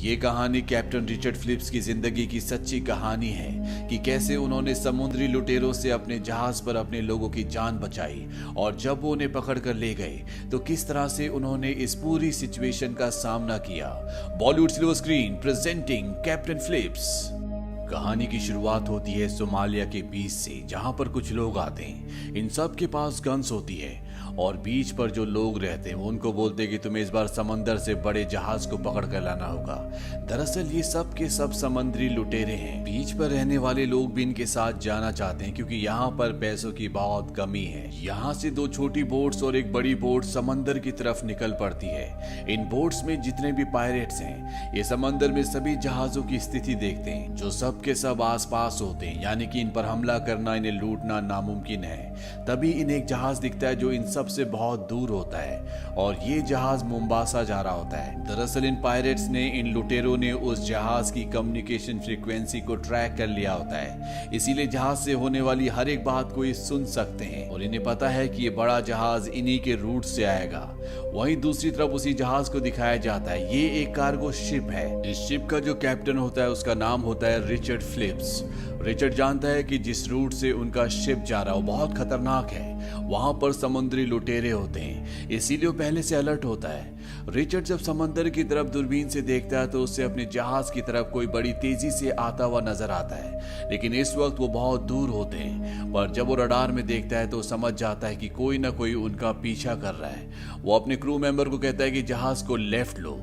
ये कहानी captain Richard Philips की जिंदगी की सच्ची कहानी है कि कैसे उन्होंने समुद्री लुटेरों से अपने जहाज पर अपने लोगों की जान बचाई और जब वो उन्हें पकड़ कर ले गए तो किस तरह से उन्होंने इस पूरी सिचुएशन का सामना किया। Bollywood silver screen presenting captain Phillips. कहानी की शुरुआत होती है सोमालिया के बीच से, जहां पर कुछ लोग आते हैं। इन सब के पास गन्स होती है और बीच पर जो लोग रहते हैं वो उनको बोलते हैं कि तुम्हें इस बार समंदर से बड़े जहाज को पकड़ कर लाना होगा। दरअसल ये सब के सब समुद्री लुटेरे हैं। बीच पर रहने वाले लोग भी इनके साथ जाना चाहते हैं क्योंकि यहाँ पर पैसों की बहुत कमी है। यहाँ से दो छोटी बोट्स और एक बड़ी बोट समंदर की तरफ निकल पड़ती है। इन बोट्स में जितने भी पायरेट्स हैं ये समंदर में सभी जहाजों की स्थिति देखते हैं जो सब के सब आसपास होते हैं, यानी कि इन पर हमला करना, इन्हें लूटना नामुमकिन है। तभी इन्हें एक जहाज दिखता है जो इन सब से बहुत दूर होता है और ये जहाज मोम्बासा जा रहा होता है। दरअसल इन पायरेट्स ने, इन लुटेरों ने उस जहाज की कम्युनिकेशन फ्रीक्वेंसी को ट्रैक कर लिया होता है, इसीलिए जहाज से होने वाली हर एक बात को ये सुन सकते हैं और इन्हें पता है कि ये बड़ा जहाज इन्हीं के रूट से आएगा। वहीं दूसरी तरफ उसी जहाज को दिखाया जाता है। ये एक कार्गो शिप है। इस शिप का जो कैप्टन होता है उसका नाम होता है रिचर्ड फिलिप्स। रिचर्ड जानता है कि जिस रूट से उनका शिप जा रहा है वो बहुत खतरनाक है, वहां पर समुद्री लुटेरे होते हैं, इसीलिए वो पहले से अलर्ट होता है। रिचर्ड जब समंदर की तरफ दूरबीन से देखता है तो उसे अपने जहाज की तरफ कोई बड़ी तेजी से आता हुआ नजर आता है, लेकिन इस वक्त वो बहुत दूर होते हैं। पर जब वो रडार में देखता है तो समझ जाता है कि कोई ना कोई उनका पीछा कर रहा है। वो अपने क्रू मेंबर को कहता है कि जहाज को लेफ्ट लो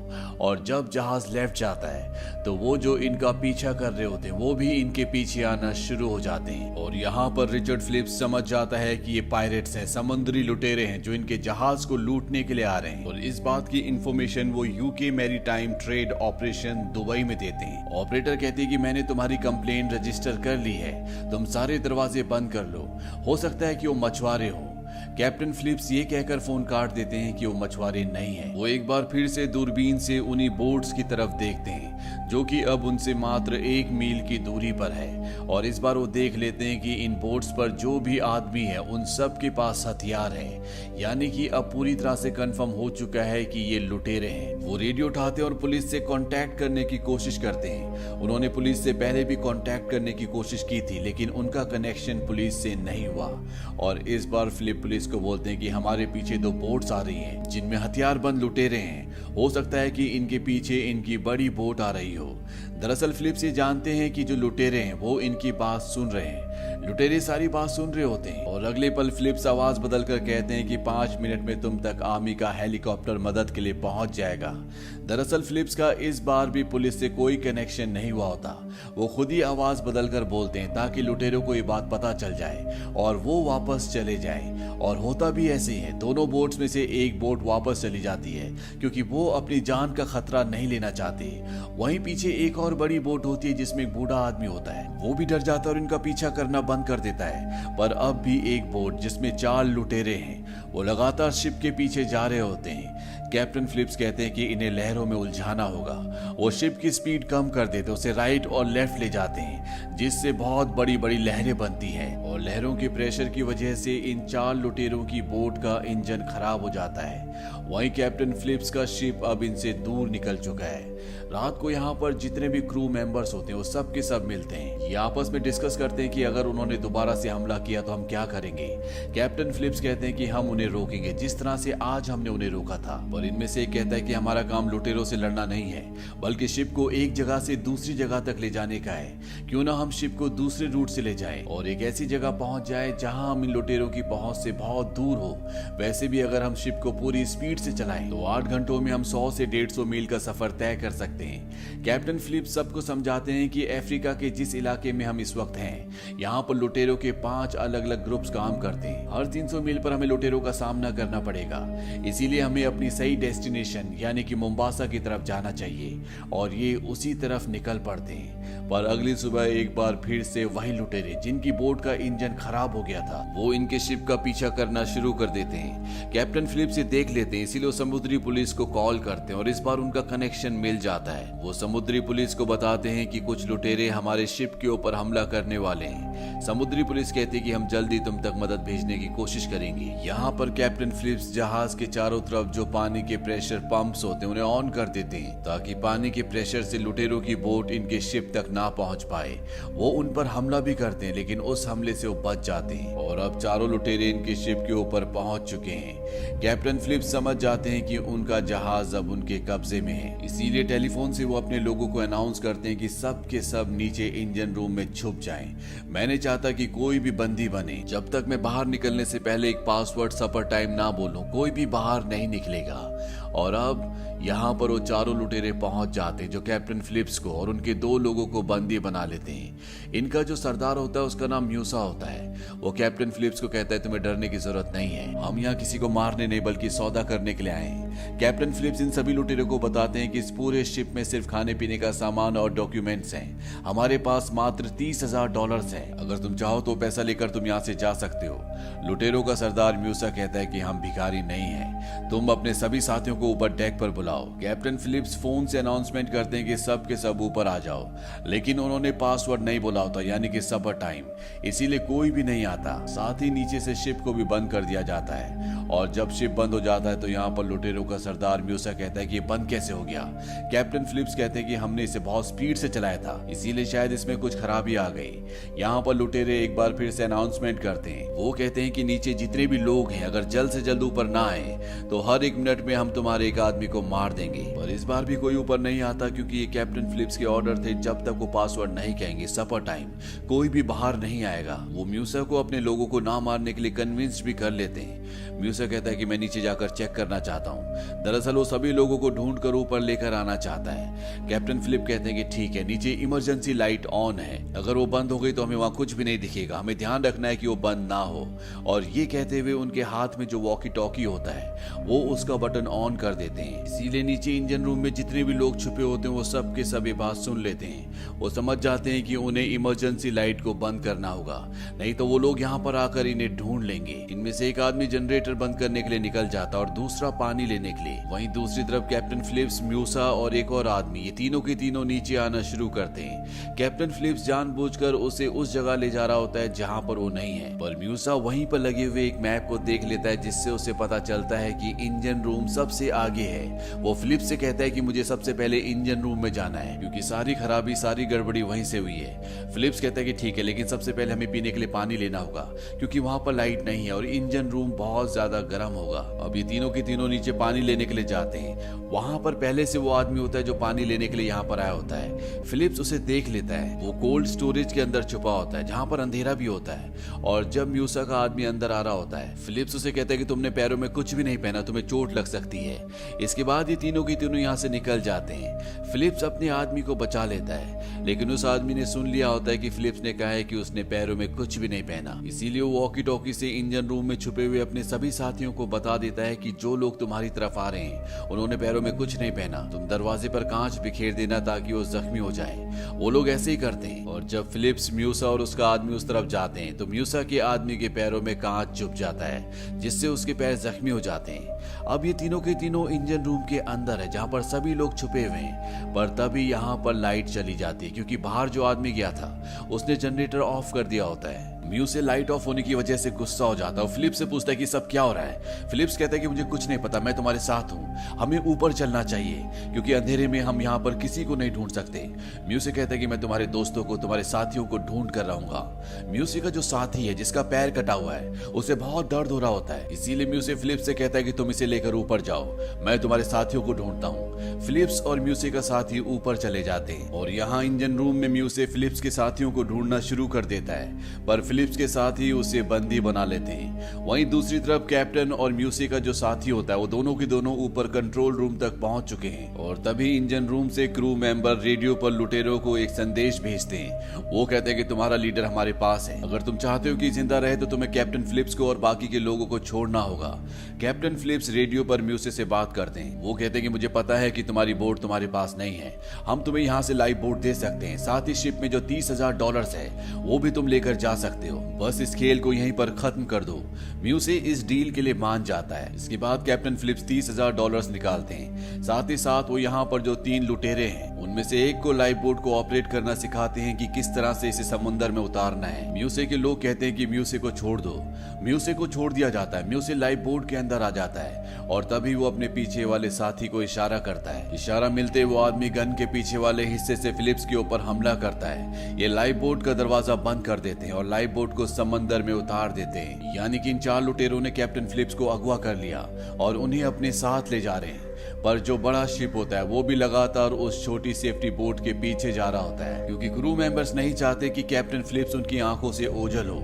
और जब जहाज लेफ्ट जाता है तो वो जो इनका पीछा कर रहे होते हैं वो भी इनके पीछे आना शुरू हो जाते हैं। और यहाँ पर रिचर्ड फिलिप्स समझ जाता है कि ये पायरेट्स हैं, समुद्री लुटेरे हैं जो इनके जहाज को लूटने के लिए आ रहे हैं। और इस बात की इंफॉर्मेशन वो UK maritime trade operation Dubai में देते हैं। ऑपरेटर कहती है कि मैंने तुम्हारी कंप्लेंट रजिस्टर कर ली है, तुम सारे दरवाजे बंद कर लो, हो सकता है कि वो मछुआरे हो। कैप्टन फिलिप्स ये कहकर फोन काट देते हैं कि वो मछुआरे नहीं हैं। वो एक बार फिर से दूरबीन से उन्हीं बोट्स की तरफ देखते हैं जो कि अब उनसे मात्र 1 मील की दूरी पर है और इस बार वो देख लेते हैं कि इन बोट्स पर जो भी आदमी है उन सब के पास हथियार है, यानी कि अब पूरी तरह से कंफर्म हो चुका है कि ये लुटेरे हैं। वो रेडियो उठाते हैं और पुलिस से कांटेक्ट करने की कोशिश करते हैं। उन्होंने पुलिस से पहले भी कांटेक्ट करने की कोशिश की थी लेकिन उनका कनेक्शन पुलिस से नहीं हुआ और इस बार फिलिप पुलिस को बोलते हैं कि हमारे पीछे 2 बोट्स आ रही हैं जिनमें हथियारबंद लुटेरे हैं, हो सकता है कि इनके पीछे इनकी बड़ी बोट आ रही हो। दरअसल फिलिप्स ये जानते हैं कि जो लुटेरे हैं वो इनकी बात सुन रहे हैं। लुटेरे सारी बात सुन रहे होते हैं और अगले पल फिलिप्स आवाज बदलकर कहते हैं कि 5 मिनट में तुम तक आर्मी का हेलीकॉप्टर मदद के लिए पहुंच जाएगा। दरअसल फिलिप्स का इस बार भी पुलिस से कोई कनेक्शन नहीं हुआ होता। वो खुद ही आवाज बदलकर बोलते हैं ताकि लुटेरों को ये बात पता चल जाए और वो वापस चले जाए। और होता भी ऐसे ही है, दोनों बोट्स में से एक बोट वापस चली जाती है क्योंकि वो अपनी जान का खतरा नहीं लेना चाहते। वहीं पीछे एक और बड़ी बोट होती है जिसमें एक बूढ़ा आदमी होता है, वो भी डर जाता है और इनका पीछा करना बंद कर देता है। पर अब भी एक बोट जिसमें 4 लुटेरे हैं वो लगातार शिप के पीछे जा रहे होते हैं। कैप्टन फिलिप्स कहते हैं कि इन्हें लहरों में उलझाना होगा। वो शिप की स्पीड कम कर देते, उसे राइट और लेफ्ट ले जाते हैं जिससे बहुत बड़ी बड़ी लहरें बनती हैं और लहरों के प्रेशर की वजह से इन 4 लुटेरों की बोट का इंजन खराब हो जाता है। वहीं कैप्टन फिलिप्स का शिप अब इनसे दूर निकल चुका है। रात को यहाँ पर जितने भी क्रू मेंबर्स होते हैं वो सब के सब मिलते हैं। ये आपस में डिस्कस करते हैं कि अगर उन्होंने दोबारा से हमला किया तो हम क्या करेंगे। कैप्टन फिलिप्स कहते हैं कि हम उन्हें रोकेंगे जिस तरह से आज हमने उन्हें रोका था। और इनमें से एक कहता है कि हमारा काम लुटेरों से लड़ना नहीं है बल्कि शिप को एक जगह से दूसरी जगह तक ले जाने का है। क्यों ना हम शिप को दूसरे रूट से ले जाएं और एक ऐसी जगह पहुंच जाए जहां हम इन लुटेरों की पहुंच से बहुत दूर हो। वैसे भी अगर हम शिप को पूरी स्पीड से चलाएं तो 8 घंटों में हम 100 से 150 मील का सफर तय कर सकते हैं। कैप्टन फिलिप्स सबको समझाते हैं कि अफ्रीका के जिस इलाके में हम इस वक्त हैं यहाँ पर लुटेरों के 5 अलग अलग ग्रुप्स काम करते हैं। हर 300 मील पर हमें लुटेरों का सामना करना पड़ेगा, इसीलिए हमें अपनी सही डेस्टिनेशन यानी कि मोम्बासा की तरफ जाना चाहिए और ये उसी तरफ निकल पड़ते हैं। पर अगली सुबह एक बार फिर से वही लुटेरे जिनकी बोट का इंजन खराब हो गया था वो इनके शिप का पीछा करना शुरू कर देते हैं। कैप्टन फिलिप्स ये देख लेते हैं, इसीलिए वो समुद्री पुलिस को कॉल करते हैं और इस बार उनका कनेक्शन मिल जाता है। वो समुद्री पुलिस को बताते हैं कि कुछ लुटेरे हमारे शिप के ऊपर हमला करने वाले हैं। समुद्री पुलिस कहती है कि हम जल्दी तुम तक मदद भेजने की कोशिश करेंगे। यहाँ पर कैप्टन फिलिप्स जहाज के चारों तरफ जो पानी के प्रेशर पंप्स होते हैं उन्हें ऑन कर देते हैं ताकि पानी के प्रेशर से लुटेरों की बोट इनके शिप तक ना पहुंच पाए। वो उन पर हमला भी करते हैं लेकिन उस हमले से वो बच जाते हैं और अब चारों लुटेरे इनके शिप के ऊपर पहुंच चुके हैं। कैप्टन फिलिप्स समझ जाते हैं कि उनका जहाज अब उनके कब्जे में है, इसीलिए टेलीफोन से वो अपने लोगों को अनाउंस करते हैं कि सब के सब नीचे इंजन रूम में छुप जाएं। मैं नहीं चाहता कि कोई भी बंदी बने। जब तक मैं बाहर निकलने से पहले एक पासवर्ड सपर टाइम ना बोलूं, कोई भी बाहर नहीं निकलेगा। और अब यहाँ पर वो चारों लुटेरे पहुंच जाते हैं जो कैप्टन फिलिप्स को और उनके 2 लोगों को बंदी बना लेते हैं। इनका जो सरदार होता है उसका नाम म्यूसा होता है। वो कैप्टन फिलिप्स को कहता है तुम्हें डरने की जरूरत नहीं है, हम यहाँ किसी को मारने नहीं बल्कि सौदा करने के लिए आए हैं। कैप्टन फिलिप्स इन सभी लुटेरों को बताते हैं कि इस पूरे शिप में सिर्फ खाने पीने का सामान और डॉक्यूमेंट्स हैं। हमारे पास मात्र $30,000 हैं। अगर तुम चाहो तो पैसा लेकर तुम यहाँ से जा सकते हो। लुटेरों का सरदार म्यूसा कहता है कि हम भिखारी नहीं हैं, तुम अपने सभी साथियों को ऊपर डेक पर बुलाओ। कैप्टन फिलिप्स फोन से अनाउंसमेंट करते हैं कि सब के सब ऊपर आ जाओ, लेकिन उन्होंने पासवर्ड नहीं बोला होता यानी कि सपर टाइम, इसीलिए कोई भी नहीं आता। साथ ही नीचे से शिप को भी बंद कर दिया जाता है और जब शिप बंद हो जाता है तो यहाँ पर लुटेरों का सरदार म्यूसा कहता है कि ये बंद कैसे हो गया। कैप्टन फिलिप्स कहते हैं कि हमने इसे बहुत स्पीड से चलाया था, इसीलिए शायद इसमें कुछ खराबी आ गई। यहाँ पर लुटेरे एक बार फिर से अनाउंसमेंट करते हैं। वो कहते हैं कि नीचे जितने भी लोग हैं अगर जल्द से जल्द ऊपर ना आए तो हर 1 मिनट में हम तुम्हारे एक आदमी को मार देंगे। पर इस बार भी कोई ऊपर नहीं आता क्योंकि ये कैप्टन फिलिप्स के ऑर्डर थे। जब तक वो पासवर्ड नहीं कहेंगे सपर टाइम, कोई भी बाहर नहीं आएगा। वो म्यूसा को अपने लोगों को ना मारने के लिए कन्विंस भी कर लेते हैं। म्यूसा कहता है कि मैं नीचे जाकर चेक करना चाहता हूँ। दरअसल वो सभी लोगों को ढूंढ कर ऊपर लेकर आना चाहता है। कैप्टन फिलिप कहते हैं कि ठीक है, नीचे इमरजेंसी लाइट ऑन है, अगर वो बंद हो गई तो हमें वहां कुछ भी नहीं दिखेगा, हमें ध्यान रखना है कि वो बंद ना हो। और ये कहते हुए उनके हाथ में जो वॉकी टॉकी होता है वो उसका बटन ऑन कर देते हैं। इसीलिए नीचे इंजन रूम में जितने भी लोग छुपे होते हैं वो सब के सब ये बात सुन लेते हैं। वो समझ जाते हैं कि उन्हें इमरजेंसी लाइट को बंद करना होगा, नहीं तो वो लोग यहाँ पर आकर इन्हें ढूंढ लेंगे। इनमें से एक आदमी जनरेटर बंद करने के लिए निकल जाता और दूसरा पानी लेने के लिए। वहीं दूसरी तरफ कैप्टन फिलिप्स, म्यूसा और एक और आदमी, ये तीनों के तीनों नीचे आना शुरू करते हैं। कैप्टन फिलिप्स जानबूझकर उसे उस जगह ले जा रहा होता है जहाँ पर वो नहीं है, पर म्यूसा वहीं पर लगे हुए एक मैप को देख लेता है जिससे उसे पता चलता है कि इंजन रूम सबसे आगे है। वो फिलिप्स से कहता है कि मुझे सबसे पहले इंजन रूम में जाना है क्योंकि सारी खराबी, सारी गड़बड़ी वहीं से हुई है। फिलिप्स कहता है कि ठीक है, लेकिन सबसे पहले हमें पीने के लिए पानी लेना होगा क्योंकि वहां पर लाइट नहीं है और इंजन रूम बहुत ज्यादा गर्म होगा। अब ये तीनों के तीनों नीचे पानी लेने के लिए जाते हैं। वहां पर पहले से वो आदमी होता है जो पानी लेने के लिए यहाँ पर आया होता है। फिलिप्स उसे देख लेता है। वो कोल्ड स्टोरेज के अंदर छुपा होता है जहाँ पर अंधेरा भी होता है। और जब म्यूसा का आदमी अंदर आ रहा होता है, फिलिप्स उसे कहता है कि तुमने पैरों में कुछ भी नहीं पहना, तुम्हें चोट लग सकती है। इसके बाद ये तीनों की तीनों यहाँ से निकल जाते हैं। फिलिप्स अपने आदमी को बचा लेता है, लेकिन उस आदमी ने सुन लिया होता है कि फिलिप्स ने कहा है कि उसने पैरों में कुछ भी नहीं पहना। इसीलिए वो वॉकी टॉकी से इंजन रूम में छुपे हुए अपने सभी साथियों को बता देता है कि जो लोग तुम्हारी तरफ आ रहे हैं उन्होंने पैरों में कुछ नहीं पहना, तुम दरवाजे पर कांच बिखेर देना ताकि वो जख्मी हो जाए। वो लोग ऐसे ही करते हैं। और जब फिलिप्स, म्यूसा और उसका आदमी उस तरफ जाते हैं तो म्यूसा के आदमी के पैरों में कांच चुभ जाता है जिससे उसके पैर जख्मी हो जाते हैं। अब ये तीनों के तीनों इंजन रूम के अंदर है जहाँ पर सभी लोग छुपे हुए हैं, पर तभी यहाँ पर लाइट चली जाती है क्योंकि बाहर जो आदमी गया था उसने जनरेटर ऑफ कर दिया होता है। म्यू से लाइट ऑफ होने की वजह से गुस्सा हो जाता है और फिलिप्स से पूछता है कि सब क्या हो रहा है। फिलिप्स कहता है कि मुझे कुछ नहीं पता, मैं तुम्हारे साथ हूँ, हमें ऊपर चलना चाहिए क्योंकि अंधेरे में हम यहाँ पर किसी को नहीं ढूंढ सकते। म्यू से कहता है कि मैं तुम्हारे दोस्तों को, तुम्हारे साथियों को ढूंढ कर रहूंगा। म्यूसी का जो साथी है जिसका पैर कटा हुआ है उसे बहुत दर्द हो रहा होता है, इसीलिए म्यूसी फिलिप्स से कहता है कि तुम इसे लेकर ऊपर जाओ, मैं तुम्हारे साथियों को ढूंढता हूँ। फिलिप्स और म्यूसी का साथी ऊपर चले जाते हैं और यहाँ इंजन रूम में म्यूसी फिलिप्स के साथियों को ढूंढना शुरू कर देता है, पर फिलिप्स के साथी उसे बंदी बना लेते हैं। वहीं दूसरी तरफ कैप्टन और म्यूसी का जो साथी होता है वो दोनों के दोनों ऊपर कंट्रोल रूम तक पहुंच चुके हैं और तभी इंजन रूम से क्रू मेंबर रेडियो पर लुटेरों को एक संदेश भेजते हैं। वो कहते हैं कि तुम्हारा लीडर हमारे पास है, अगर तुम चाहते हो कि जिंदा रहे तो तुम्हें कैप्टन फिलिप्स को और बाकी के लोगों को छोड़ना होगा। कैप्टन फिलिप्स रेडियो पर म्यूसी से बात करते हैं। वो कहते हैं कि मुझे पता है कि तुम्हारी बोट तुम्हारे पास नहीं है, हम तुम्हें यहाँ से लाइव बोट दे सकते हैं, साथ ही शिप में जो $30,000 है वो भी तुम लेकर जा सकते सकते हो, बस इस खेल को यहीं पर खत्म कर दो। म्यूसे इस डील के लिए मान जाता है। इसके बाद कैप्टन फिलिप्स $30,000 निकालते हैं। साथ ही साथ वो यहाँ पर जो 3 लुटेरे हैं उनमें से एक को लाइफ बोट को ऑपरेट करना सिखाते हैं कि किस तरह से इसे समुंदर में उतारना है। म्यूसे के लोग कहते हैं कि म्यूसे को छोड़ दो। म्यूसे को छोड़ दिया जाता है। म्यूसे लाइफ बोट के अंदर आ जाता है और तभी वो अपने पीछे वाले साथी को इशारा करता है। इशारा मिलते वो आदमी गन के पीछे वाले हिस्से से फिलिप्स के ऊपर हमला करता है। ये लाइफ बोट का दरवाजा बंद कर देते हैं और लाइफ बोट को समंदर में उतार देते हैं। यानी कि इन 4 लुटेरों ने कैप्टन फिलिप्स को अगवा कर लिया और उन्हें अपने साथ ले जा रहे हैं। पर जो बड़ा शिप होता है वो भी लगातार उस छोटी सेफ्टी बोट के पीछे जा रहा होता है, क्योंकि क्रू मेंबर्स नहीं चाहते कि कैप्टन फिलिप्स उनकी आंखों से ओझल हो।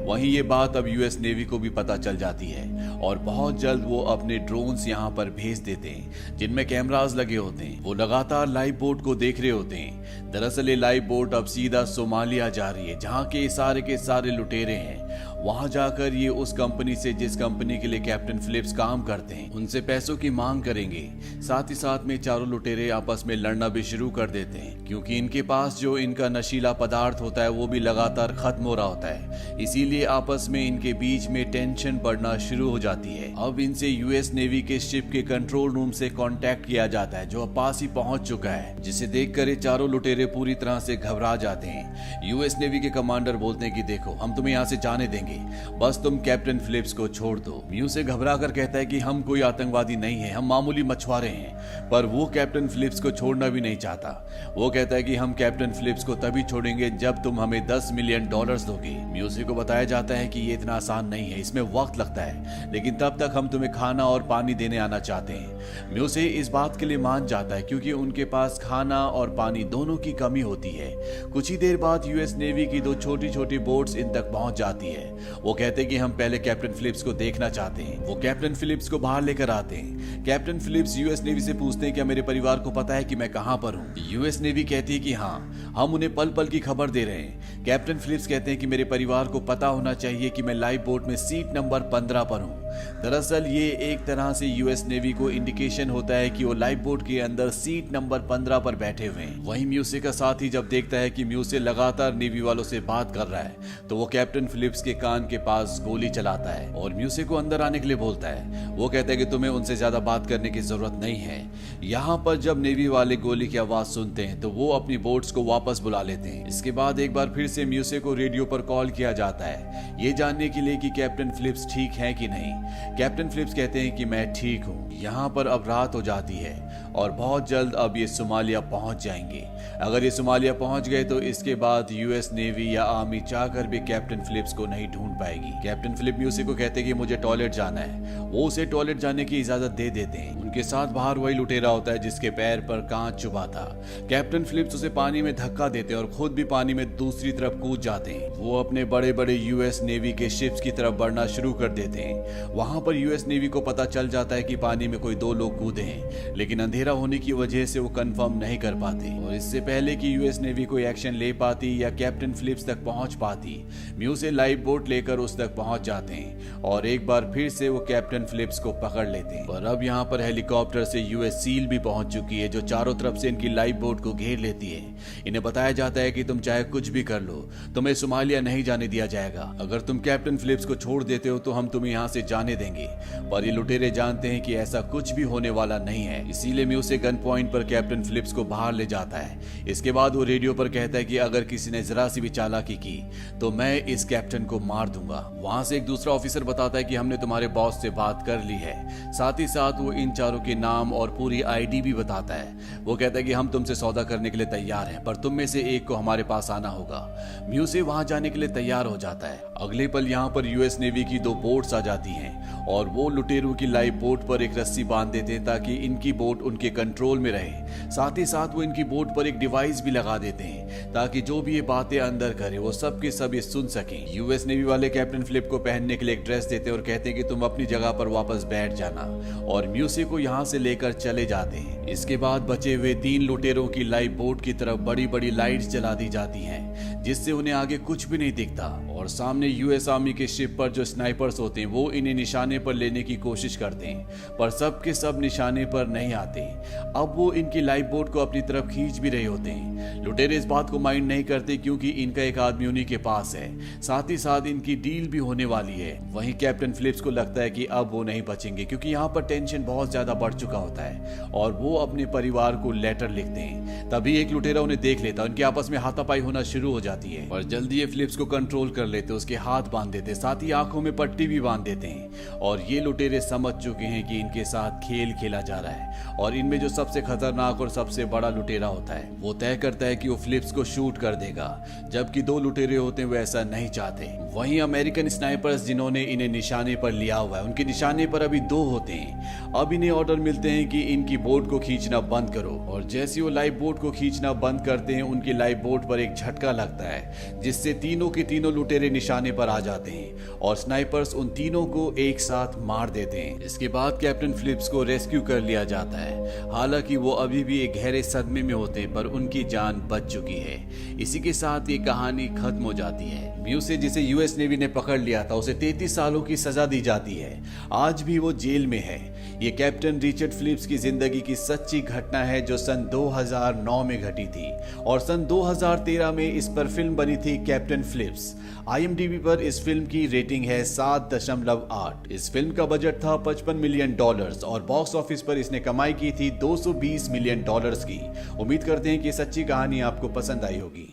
वहीं ये बात अब यूएस नेवी को भी पता चल जाती है और बहुत जल्द वो अपने ड्रोन्स यहाँ पर भेज देते हैं जिनमें कैमरास लगे होते हैं। वो लगातार लाइफ बोट को देख रहे होते हैं। दरअसल ये लाइफ बोट अब सीधा सोमालिया जा रही है, जहाँ के सारे लुटेरे हैं। वहां जाकर ये उस कंपनी से जिस कंपनी के लिए कैप्टन फिलिप्स काम करते हैं उनसे पैसों की मांग करेंगे। साथ ही साथ में चारों लुटेरे आपस में लड़ना भी शुरू कर देते हैं, क्योंकि इनके पास जो इनका नशीला पदार्थ होता है वो भी लगातार खत्म हो रहा होता है। इसीलिए आपस में इनके बीच में टेंशन बढ़ना शुरू हो जाती है। अब इनसे यूएस नेवी के शिप के कंट्रोल रूम से कांटेक्ट किया जाता है, जो अब पास ही पहुंच चुका है, जिसे देखकर ये चारों लुटेरे पूरी तरह से घबरा जाते हैं। यूएस नेवी के कमांडर बोलते हैं कि देखो, हम तुम्हें यहाँ से जाने देंगे, बस तुम कैप्टन फिलिप्स को छोड़ दो। म्यूसे घबरा कर कहता है कि हम कोई आतंकवादी नहीं है, हम मामूली मछुआरे हैं। पर वो कैप्टन फिलिप्स को छोड़ना भी नहीं चाहता। वो कहता है कि हम कैप्टन फिलिप्स को तभी छोड़ेंगे जब तुम हमें $10 मिलियन दोगे। म्यूसे को बताया जाता है कि ये इतना आसान नहीं है, इसमें वक्त लगता है, लेकिन तब तक हम तुम्हें खाना और पानी देने आना चाहते हैं। म्यूसे इस बात के लिए मान जाता है क्योंकि उनके पास खाना और पानी दोनों की कमी होती है। कुछ ही देर बाद यूएस नेवी की 2 छोटी छोटी बोट्स इन तक पहुंच जाती है। वो कहते हैं कि हम पहले कैप्टन फिलिप्स को देखना चाहते हैं। वो कैप्टन फिलिप्स को बाहर लेकर आते हैं। कैप्टन फिलिप्स यूएस नेवी से पूछते हैं कि मेरे परिवार को पता है कि मैं कहां पर हूं। यूएस नेवी कहती है कि हाँ, हम उन्हें पल पल की खबर दे रहे हैं। कैप्टन फिलिप्स कहते हैं कि मेरे परिवार को पता होना चाहिए कि मैं लाइफ बोट में सीट नंबर 15 पर हूं। दरअसल ये एक तरह से यूएस नेवी को इंडिकेशन होता है कि वो लाइफ बोट के अंदर सीट नंबर 15 पर बैठे हुए हैं। वहीं म्यूसे का साथी जब देखता है कि म्यूसे लगातार नेवी वालों से बात कर रहा है, तो वो कैप्टन फिलिप्स के कान के पास गोली चलाता है और म्यूसे को अंदर आने के लिए बोलता है। वो कहता है कि तुम्हें उनसे ज्यादा बात करने की जरूरत नहीं है। यहाँ पर जब नेवी वाले गोली की आवाज सुनते हैं तो वो अपनी बोट्स को वापस बुला लेते हैं। इसके बाद एक बार फिर से म्यूसे को रेडियो पर कॉल किया जाता है, ये जानने के लिए कि कैप्टन फिलिप्स ठीक है कि नहीं। कैप्टन फिलिप्स कहते हैं कि मैं ठीक हूँ। यहाँ पर अब रात हो जाती है और बहुत जल्द अब ये सोमालिया पहुंच जाएंगे। अगर ये सोमालिया पहुंच गए तो इसके बाद यूएस नेवी या आर्मी चाहकर भी कैप्टन फिलिप्स को नहीं ढूंढ पाएगी। कैप्टन फिलिप म्यूसे को कहते हैं कि मुझे टॉयलेट जाना है। वो उसे टॉयलेट जाने की इजाजत दे देते हैं। उनके साथ बाहर वही लुटेरा होता है जिसके पैर पर कांच चुभा था। कैप्टन फिलिप्स उसे पानी में धक्का देते हैं और खुद भी पानी में दूसरी तरफ कूद जाते हैं। वो अपने बड़े बड़े यूएस नेवी के शिप्स की तरफ बढ़ना शुरू कर देते हैं। वहां पर यूएस नेवी को पता चल जाता है कि पानी में कोई 2 लोग कूदे हैं, लेकिन अंधेरा होने की वजह से वो कंफर्म नहीं कर पाते। और इससे पहले कि यूएस नेवी कोई एक्शन ले पाती या कैप्टन फिलिप्स तक पहुंच पाती, म्यूसे लाइफ बोट लेकर उस तक पहुंच जाते हैं और एक बार फिर से वो कैप्टन फिलिप्स को पकड़ लेते हैं। पर अब यहाँ पर हेलीकॉप्टर से यूएस सील भी पहुंच चुकी है, जो चारों तरफ से इनकी लाइफ बोट को घेर लेती है। इन्हें बताया जाता है कि तुम चाहे कुछ भी कर लो, तुम्हें सोमालिया नहीं जाने दिया जाएगा। अगर तुम कैप्टन फिलिप्स को छोड़ देते हो तो हम तुम्हें यहाँ से जाने देंगे। पर ये लुटेरे जानते हैं कि ऐसा कुछ भी होने वाला नहीं है, इसीलिए म्यूसे गन पॉइंट पर कैप्टन फिलिप्स को बाहर ले जाता है। इसके बाद वो रेडियो पर कहता है कि अगर किसी ने जरा सी भी चालाकी की तो मैं इस कैप्टन को मार दूंगा। वहां से एक दूसरा ऑफिसर बताता है कि हमने तुम्हारे बॉस से बात कर ली है। साथ ही साथ वो इन चारों के नाम और पूरी आईडी भी बताता है। वो कहता है कि हम तुमसे सौदा करने के लिए तैयार हैं, पर तुम में से एक को हमारे पास आना होगा। म्यूसे वहां जाने के लिए तैयार हो जाता है। अगले पल यहाँ पर यूएस नेवी की 2 बोट्स आ जाती हैं और वो लुटेरों की लाइफ बोट पर एक रस्सी बांध देते हैं ताकि इनकी बोट उनके कंट्रोल में रहे। साथ ही साथ वो इनकी बोट पर एक डिवाइस भी लगा देते हैं ताकि जो भी ये बातें अंदर करे वो सब के सब ये सुन सकें। यूएस नेवी वाले कैप्टन फिलिप को पहनने के लिए एक ड्रेस देते हैं और कहते हैं कि तुम अपनी जगह पर वापस बैठ जाना, और म्यूसे को यहाँ से लेकर चले जाते हैं। इसके बाद बचे हुए 3 लुटेरों की लाइफ बोट की तरफ बड़ी बड़ी लाइट्स जला दी जाती हैं, जिससे उन्हें आगे कुछ भी नहीं दिखता। और सामने यूएस आर्मी के शिप पर जो स्नाइपर्स होते हैं वो इन्हें निशाने पर लेने की कोशिश करते हैं, पर सब के सब निशाने पर नहीं आते। अब वो इनकी लाइफ बोट को अपनी तरफ खींच भी रहे होते हैं। लुटेरे इस बात को माइंड नहीं करते क्योंकि इनका एक आदमी उन्हीं के पास है, साथ ही साथ इनकी डील भी होने वाली है। वहीं कैप्टन फिलिप्स को लगता है कि अब वो नहीं बचेंगे क्योंकि यहाँ पर टेंशन बहुत ज्यादा बढ़ चुका होता है और वो अपने परिवार को लेटर लिखते हैं। तभी एक लुटेरा उन्हें देख लेता है, उनके आपस में हाथापाई होना शुरू हो जाती है और जल्दी ये फिलिप्स को कंट्रोल कर लेते, उसके हाथ बांध देते, साथ ही आंखों में पट्टी भी बांध देते हैं। और ये लुटेरे समझ चुके हैं कि इनके साथ खेल खेला जा रहा है और इनमें जो सबसे खतरनाक और सबसे बड़ा लुटेरा होता है वो तय करता है कि वो फिलिप्स को शूट कर देगा, जबकि दो लुटेरे होते हैं वो ऐसा नहीं चाहते। वहीं अमेरिकन स्नाइपर्स जिन्होंने इन्हें निशाने पर लिया हुआ है, उनके निशाने पर अभी दो होते हैं। अब इन्हें ऑर्डर मिलते हैं कि इनकी बोट को खींचना बंद करो और जैसे वो लाइफ बोट को खींचना बंद करते हैं उनकी लाइफ बोट पर एक झटका लगता है जिससे तीनों के तीनों लुटेरे निशाने पर आ जाते हैं और स्नाइपर्स उन तीनों को एक साथ मार देते हैं। इसके बाद कैप्टन फिलिप्स को रेस्क्यू कर लिया जाता है। हालांकि वो अभी भी एक गहरे सदमे में होते पर उनकी जान बच चुकी है। इसी के साथ ये कहानी खत्म हो जाती है। म्यूसे जिसे यूएस नेवी ने पकड़ लिया था उसे 33 सालों की सजा दी जाती है। आज भी वो जेल में है। ये कैप्टन रिचर्ड फिलिप्स की जिंदगी की सच्ची घटना है जो सन 2009 में घटी थी और सन 2013 में इस पर फिल्म बनी थी कैप्टन फिलिप्स। IMDb पर इस फिल्म की रेटिंग है 7.8। इस फिल्म का बजट था $55 मिलियन और बॉक्स ऑफिस पर इसने कमाई की थी $220 मिलियन की। उम्मीद करते हैं कि सच्ची कहानी आपको पसंद आई होगी।